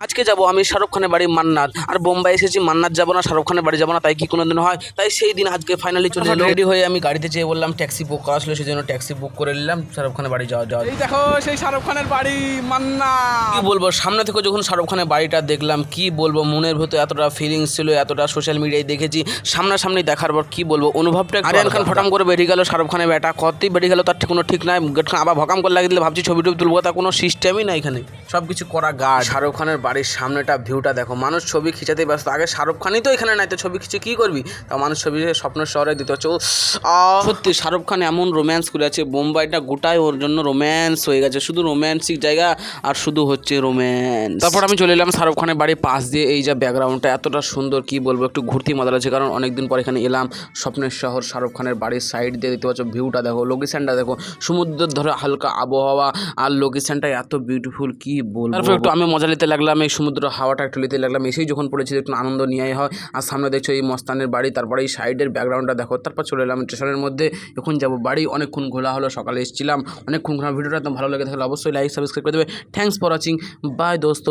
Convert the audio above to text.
আজকে যাব আমি শাহরুখ খানের বাড়ি মান্নাত। আর বোম্বাই এসেছি, মান্নাত যাবো না, শাহরুখ খানের বাড়ি যাবো না, তাই কি কোনোদিন হয়? তাই সেই দিন আজকে ফাইনালি চলে এলো। রেডি হয়ে আমি গাড়িতে যেয়ে বললাম ট্যাক্সি বুক করা ছিল, সেই জন্য ট্যাক্সি বুক করে নিলাম শাহরুখ খানের বাড়ি যাওয়া। এই দেখো সেই শাহরুখ খানের বাড়ি মান্না। কি বলবো, সামনে থেকে যখন শাহরুখ খানের বাড়িটা দেখলাম, কি বলবো, মনের ভেতর এতটা ফিলিংস ছিল, এতটা সোশ্যাল মিডিয়ায় দেখেছি, সামনাসামনি দেখার পর কি বলবো, অনুভবটা। আরিয়ান খান ফটাম করে বেরিয়ে গেল, শাহরুখ খানের বেটা কতই বেরিয়ে গেল তার কোনো ঠিক নাই। গেট খান আবার ভকাম করে লাগিয়ে দিলে, ভাবছি ছবি টবি তুলবো, তা কোনো সিস্টেমই না এখানে, সব কিছু করা গার্ড। শাহরুখ খানের বাড়ির সামনেটা ভিউটা দেখো, মানুষ ছবি খিচাতে ব্যস্ত। আগে শাহরুখ খানই তো এখানে নাই, তো ছবি খিচে কী করবি? তা মানুষ ছবি স্বপ্নের শহরে দিতে হচ্ছে। সত্যি শাহরুখ খান এমন রোম্যান্স করে আছে, বোম্বাইটা গোটাই ওর জন্য রোম্যান্স হয়ে গেছে, শুধু রোম্যান্সিক জায়গা আর শুধু হচ্ছে রোম্যান্স। তারপর আমি চলে এলাম শাহরুখ খানের বাড়ির পাশ দিয়ে। এই যে ব্যাকগ্রাউন্ডটা এতটা সুন্দর, কি বলবো, একটু ঘুরতে মজা লাগছে, কারণ অনেকদিন পর এখানে এলাম। স্বপ্নের শহর শাহরুখ খানের বাড়ির সাইড দিয়ে দেখতে পাচ্ছ, ভিউটা দেখো, লোকেশনটা দেখো, সমুদ্রের ধরে হালকা আবহাওয়া, আর লোকেশনটা এত বিউটিফুল, কি বলবো। তারপর একটু আমি মজা নিতে লাগলাম, এই সমুদ্র হাওয়াটা একটু নিতে লাগলাম। এসেই যখন পড়েছি একটু আনন্দ নিয়ে হয়। আর সামনে দেখছো এই মস্তানের বাড়ি, তারপরে এই সাইডের ব্যাকগ্রাউন্ডটা দেখো। তারপর চলে এলাম স্টেশনের মধ্যে, এখন যাবো বাড়ি। অনেকক্ষণ ঘোলা হলো, সকালে এসেছিলাম, অনেকক্ষণ ঘোরা। ভিডিওটা একদম ভালো লেগে থাকলে অবশ্যই লাইক সাবস্ক্রাইব করে দেবে। থ্যাংকস ফর ওয়াচিং, বাই দোস্ত।